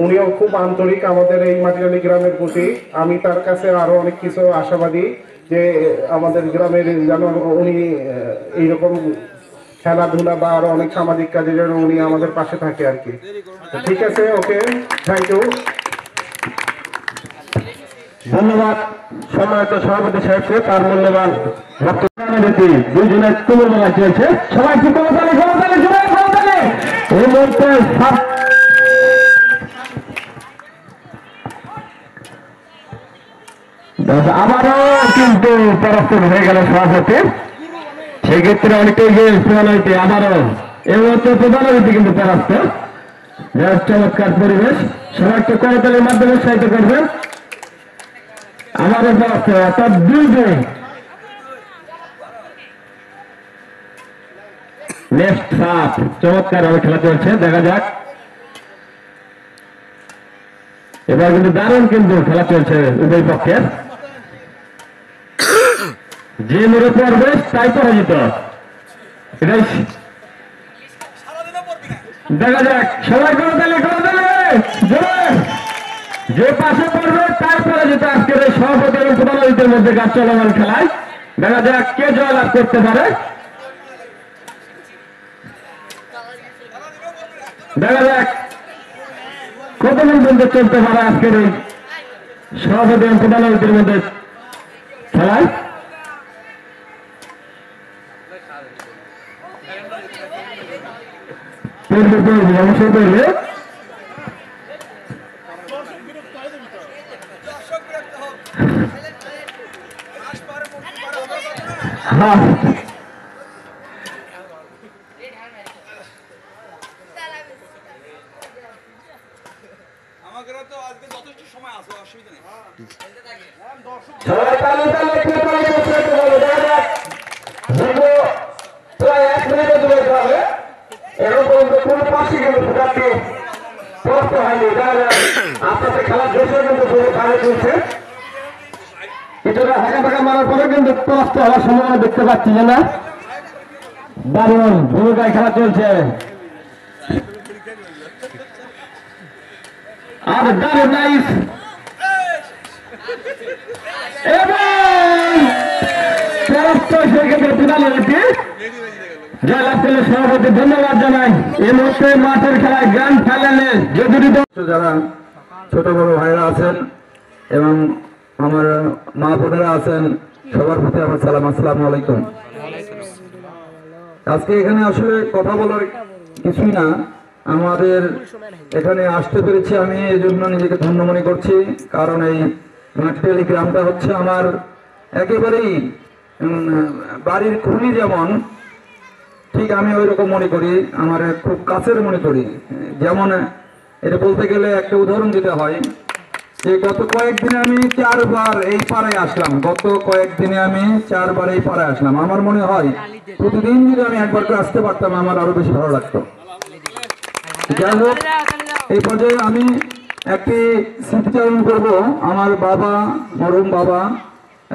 উনিও খুব আন্তরিক আমাদের এই মাটিরালী গ্রামের প্রতি। আমি তার কাছে আরো অনেক কিছু আশাবাদী যে আমাদের গ্রামের যেন উনি এইরকম খেলাধুলা বা আরো অনেক সামাজিক কাজে যেন উনি আমাদের পাশে থাকে আর কি। ঠিক আছে, ওকে, থ্যাংক ইউ। ধন্যবাদ সম্মানিত সভাপতি সাহেবকে তার মূল্যবান দুইজনের তুমুল মেলা চলছে। সবাই কি করতালে এই মুহূর্তে আবারও কিন্তু পরাস্ত হয়ে গেল সভাপতি। সেক্ষেত্রে অনেকেই যে প্রধানমন্ত্রী আবারও এই মুহূর্তে প্রধানমন্ত্রী কিন্তু পরাস্ত। চমৎকার পরিবেশ, সবাই একটু করতালের মাধ্যমে উৎসাহিত করবেন। আমাদের পরাস্ত অর্থাৎ দুই নেক্সট সাপ চমৎকার ভাবে খেলা চলছে, দেখা যাক। এবার কিন্তু দারুণ কিন্তু খেলা চলছে উভয় পক্ষের। যে মেরে পড়বে তাই পরাজিত, এটাই দেখা যাক। সবাই যে পাশে পড়বে তাই পরাজিত আজকের এই সভাপতি এবং প্রধানমন্ত্রীর মধ্যে কাজ চলমান খেলায়। দেখা যাক কে জয়লাভ করতে পারে। দেখা যাক কতদিন পর্যন্ত চলতে পারে আজকের এই সভাপতি এবং প্রধানমন্ত্রীর মধ্যে খেলায়। অবশ্যই করবে প্রায় 1 মিনিটে দূরে যাবে। এখন পর্যন্ত কোন পাশে কিন্তু ফুটাতে প্রস্তুত হয়নি। আপনাদের খেলার জোশে কিন্তু ভালো চলছে। কিছুটা হাঁকা ফাঁকা মারার পরে কিন্তু প্রস্তুত হওয়ার সম্ভাবনা দেখতে পাচ্ছি যে না। দারুণ ভূমিকায় খেলা চলছে আর দারুণ নাইস জয়লাভ করলে সভাপতি ধন্যবাদ জানাই। এই মুহূর্তে মাঠের খেলায় গ্র্যান্ড ফাইনালে যে দুটি যারা ছোট বড় ভাইরা আছেন এবং আমার মা বোনেরা আছেন সবার প্রতি আমার সালাম, আসসালামু আলাইকুম। আজকে এখানে আসলে কথা বলার কিছুই না, আমাদের এখানে আসতে পেরেছি আমি এই জন্য নিজেকে ধন্য মনে করছি। কারণ এই মাটিরালী গ্রামটা হচ্ছে আমার একেবারেই বাড়ির খুলি, যেমন ঠিক আমি ওই রকম মনে করি, আমার খুব কাছের মনে করি। যেমন এটা বলতে গেলে একটা উদাহরণ দিতে হয় যে গত কয়েকদিনে আমি 4 বার এই পাড়ায় আসলাম। গত কয়েকদিনে আমি 4 বার এই পাড়ায় আসলাম। আমার মনে হয় প্রতিদিন যদি আমি একবার করে আসতে পারতাম আমার আরো বেশি ভালো লাগতো। যাই হোক, এই পর্যায়ে আমি একটি স্মৃতিচারণ করব। আমার বাবা, মরহুম বাবা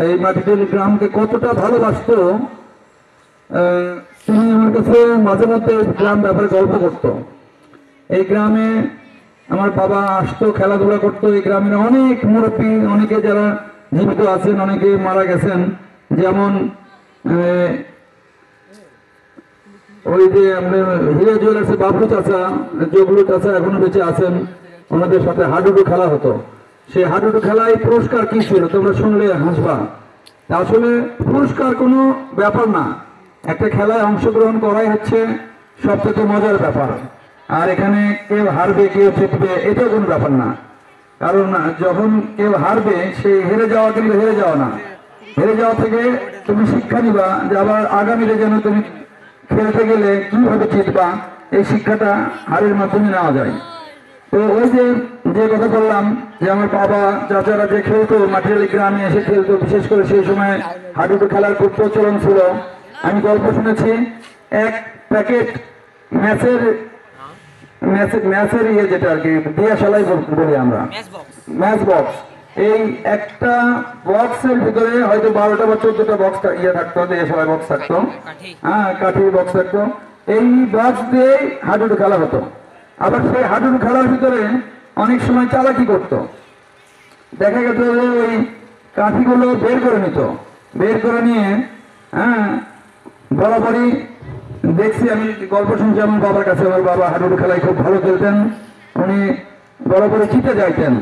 এই মাটিরালী গ্রামকে কতটা ভালোবাসতো। তিনি আমার কাছে মাঝে মধ্যে গ্রাম ব্যাপারে গল্প করত। এই গ্রামে আমার বাবা আসতো, খেলাধুলা করতো। এই গ্রামের অনেক মুরব্বী, অনেকে যারা জীবিত আছেন, অনেকে মারা গেছেন। যেমন ওই যে আমরা হিরো জুয়েলার্সে বাবলু চাচা, জগলু চাচা এখনো বেঁচে আছেন। ওনাদের সাথে হাডুডু খেলা হতো। সেই হাডুডু খেলায় পুরস্কার কি ছিল তোমরা শুনলে হাসবা। আসলে পুরস্কার কোনো ব্যাপার না, একটা খেলায় অংশগ্রহণ করাই হচ্ছে সবথেকে মজার ব্যাপার। আর এখানে কেউ হারবে কেউ জিতবে এটা কোনো ব্যাপার না। কারণ যখন কেউ হারবে সেই হেরে যাওয়া কিন্তু হেরে যাওয়া না। হেরে যাওয়া থেকে তুমি শিক্ষা নিবা যে আবার আগামীতে যেন তুমি খেলতে গেলে কিভাবে জিতবা, এই শিক্ষাটা হারের মাধ্যমে নেওয়া যায়। তো ওই যে কথা বললাম যে আমার বাবা চাচারা যে খেলতো, মাটিরালী গ্রামে এসে খেলতো, বিশেষ করে সেই সময় হাডুডু খেলার খুব প্রচলন ছিল। আমি গল্প শুনেছি, এক প্যাকেট ম্যাচের ইয়ে যেটা আর কি দিয়াশালাই বলি আমরা, ম্যাচ বক্স, এই একটা বক্সের ভিতরে হয়তো 12টা বা 14টা বক্স ইয়ে থাকতো, দিয়াশালাই বক্স থাকতো, হ্যাঁ কাঠির বক্স থাকতো। এই বক্স দিয়ে হাডুডু খেলা হতো। আবার সেই হাডুডু খেলার ভিতরে অনেক সময় চালাকি করত। দেখা গেল যে ওই কাঠিগুলো বের করে নিত, বের করে নিয়ে বরাবরই দেখছি, আমি গল্প শুনছি আমার বাবার কাছে, আমার বাবা হাডুডু খেলায় খুব ভালো খেলতেন, উনি বরাবরই জিতে যাইতেন।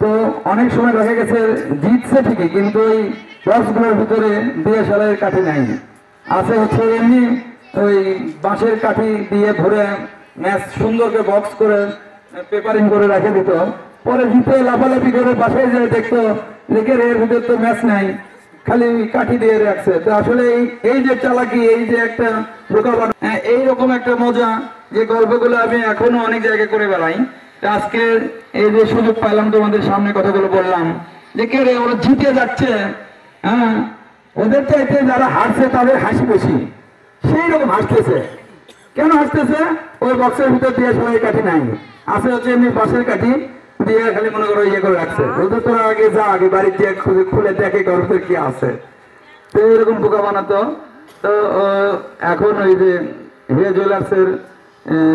তো অনেক সময় দেখা গেছে জিতছে ঠিকই, কিন্তু ওই বক্সগুলোর ভিতরে দিয়ে সালের কাঠি নাই, আছে হচ্ছে এমনি ওই বাঁশের কাঠি দিয়ে ভরে ম্যাচ সুন্দর করে বক্স করে পেপারিং করে রেখে দিত। পরে জিতে লাফালাফি করে বাসায় যায় দেখতো লেখে এর ভিতরে তো ম্যাচ নাই, খালি কাঠি দিয়ে রাখছে। তো আসলে এই যে চালাকি, এই যে একটা বোকাবাট, এইরকম একটা মজা যে গল্পগুলো আমি এখনো অনেক জায়গায় করে বেড়াই। আজকে এই যে সুযোগ পাইলাম তোমাদের সামনে কথাগুলো বললাম, যে কে রে ওরা জিতে যাচ্ছে, ওদের চাইতে যারা হারছে তাদের হাসি বেশি, সেই রকম হাসতেছে। কেন হাসতেছে? ওই বক্সের ভিতর দিয়ে সবাই কাঠি নাই, আছে হচ্ছে এমনি বাঁশের কাঠি দিয়ে খালি মনে করো ইয়ে করে রাখছে। ওদের তোরা আগে যা, আগে বাড়ির দিয়ে খুলে দেখে গল্পের কি আছে। তো এরকম বোকা বানাতো। তো এখন ওই যে হিরা জুয়েলার্সের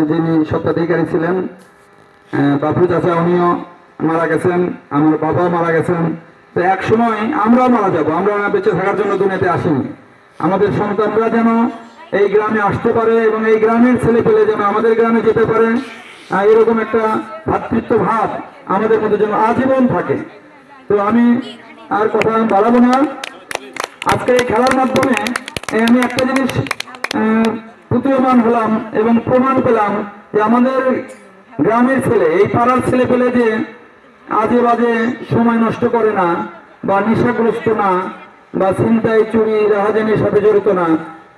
যিনি স্বত্বাধিকারী ছিলেন বাপু চাচা, উনিও মারা গেছেন, আমার বাবা মারা গেছেন। তো এক সময় আমরাও মারা যাবো, আমরা বেঁচে থাকার জন্য দুনিয়াতে আসিনি। আমাদের সন্তানরা যেন এই গ্রামে আসতে পারে এবং এই গ্রামের ছেলে পেলে যেন আমাদের গ্রামে যেতে পারে, এরকম একটা ভ্রাতৃত্ব ভাব আমাদের মধ্যে যেন আজীবন থাকে। তো আমি আর কথা বাড়াবো না। আজকে এই খেলার মাধ্যমে আমি একটা জিনিস প্রতীয়মান হলাম এবং প্রমাণ পেলাম যে আমাদের গ্রামের ছেলে, এই পাড়ার ছেলে পেলে যে আজে বাজে সময় নষ্ট করে না, বা নেশাগ্রস্ত না, বা ছিনতাই চুরি রাহাজানির সাথে জড়িত না,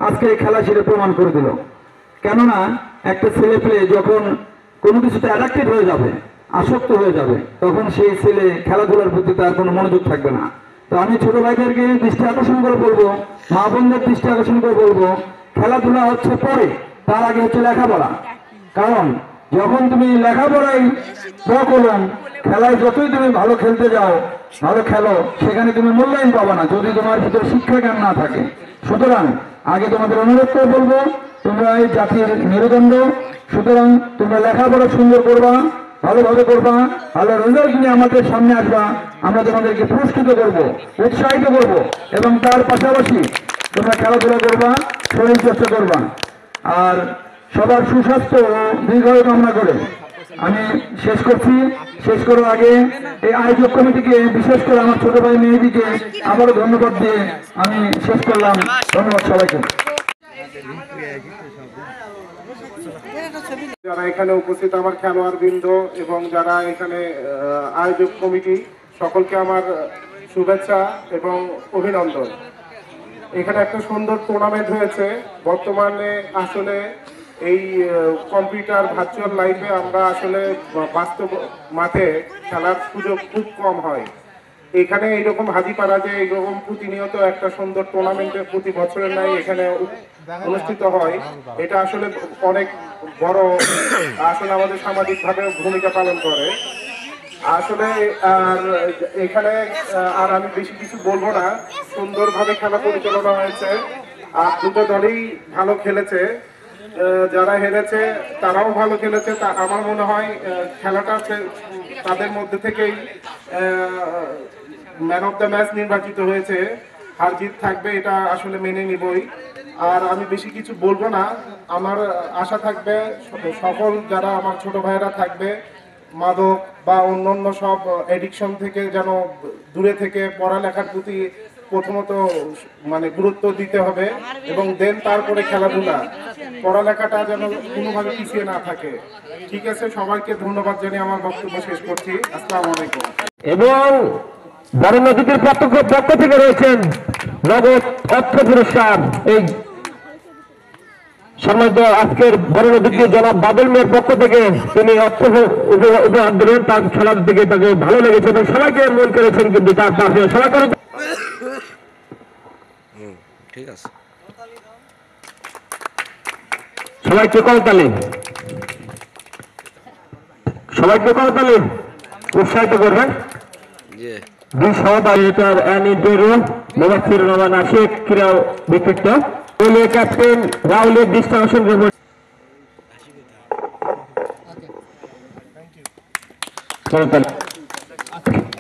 আজকে এই খেলা সেটা প্রমাণ করে দিল। কেননা একটা ছেলে পেলে যখন কোনো কিছুতে অ্যাডাক্টেড হয়ে যাবে, আসক্ত হয়ে যাবে, তখন সেই ছেলে খেলাধুলার প্রতি তার কোনো মনোযোগ থাকবে না। তো আমি ছোট ভাইদেরকে দৃষ্টি আকর্ষণ করে বলবো, মা বোনদের দৃষ্টি আকর্ষণ করে বলবো, খেলাধুলা হচ্ছে পরে, তার আগে হচ্ছে লেখাপড়া। কারণ যখন তুমি লেখাপড়ায় প্রকলন, খেলায় যতই তুমি ভালো খেলতে যাও, ভালো খেলো, সেখানে তুমি মূল্যায়ন পাবে না যদি তোমার ভিতরে শিক্ষা জ্ঞান না থাকে। সুতরাং আগে তোমাদের অনুরোধ করে বলবো, তোমরা এই জাতির মেরুদণ্ড, সুতরাং তোমরা লেখাপড়া সুন্দর করবা, ভালোভাবে করবা, ভালো রেজাল্ট নিয়ে আমাদের সামনে আসবা, আমরা তোমাদেরকে পুরস্কৃত করবো, উৎসাহিত করবো, এবং তার পাশাপাশি তোমরা খেলাধুলা করবা, শরীর চর্চা করবা। আর সবার সুস্বাস্থ্য ও দীর্ঘায়ু কামনা করে আমি শেষ করছি। শেষ করার আগে এই আয়োজক কমিটিকে, বিশেষ করে আমার ছোট ভাই মেহেদিকে আবারও ধন্যবাদ দিয়ে আমি শেষ করলাম। ধন্যবাদ সবাইকে। যারা এখানে উপস্থিত আমার খেলোয়াড় বৃন্দ এবং যারা এখানে আয়োজক কমিটি, সকলকে আমার শুভেচ্ছা এবং অভিনন্দন। এখানে একটা সুন্দর টুর্নামেন্ট হয়েছে। বর্তমানে আসলে এই কম্পিউটার ভার্চুয়াল লাইফে আমরা আসলে বাস্তব মাঠে খেলার সুযোগ খুব কম হয়। এখানে এইরকম হাজিপাড়া যে এইরকম প্রতিনিয়ত একটা সুন্দর টুর্নামেন্টের প্রতি বছরের নাই এখানে অনুষ্ঠিত হয়, এটা আসলে অনেক বড়, আসলে আমাদের সামাজিকভাবে ভূমিকা পালন করে আসলে। আর এখানে আর আমি বেশি কিছু বলবো না, সুন্দরভাবে খেলা পরিচালনা হয়েছে, আর দুটো দলই ভালো খেলেছে। যারা হেরেছে তারাও ভালো খেলেছে। তা আমার মনে হয় খেলাটা তাদের মধ্যে থেকেই ম্যান অফ দ্য ম্যাচ নির্বাচিত হয়েছে। হার জিত থাকবে, এটা আসলে মেনে নিবই। আর আমি বেশি কিছু বলবো না। আমার আশা থাকবে সকল যারা আমার ছোট ভাইয়েরা থাকবে, মাদক বা অন্যান্য সব এডিকশন থেকে যেন দূরে থেকে পড়ালেখার প্রতি প্রথমত মানে গুরুত্ব দিতে হবে, এবং দেন তারপরে খেলাধুলা, পড়ালেখাটা যেন কোনোভাবে পিছিয়ে না থাকে। ঠিক আছে, সবাইকে ধন্যবাদ জানিয়ে আমার বক্তব্য শেষ করছি। আসসালামু আলাইকুম। এবং বরেণ্য অতিথির পক্ষ থেকে রয়েছেন নগদ অর্থ পুরস্কার। এই সম্মানিত আজকের বরেণ্য অতিথি জনাব বাদল মিয়ার পক্ষ থেকে তিনি অর্থ উপহার দিলেন। তার খেলার দিকে তাকে ভালো লেগেছে এবং সবাইকে মন করেছেন, কিন্তু তার পাশে সবাই করে ঠিক আছে, সবাইকে করতালি, সবাইকে করতালি উৎসাহিত করবেন। দুই সহযোগিতার মুবাসসির রহমান আশিক ক্রীড়া ব্যক্তিত্ব, দলীয় ক্যাপ্টেন রাহুলের দৃষ্টি আকর্ষণ করবেন।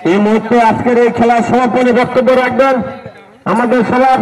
এই মুহূর্তে আজকের এই খেলার সমাপনী বক্তব্য রাখবেন আমাদের সবার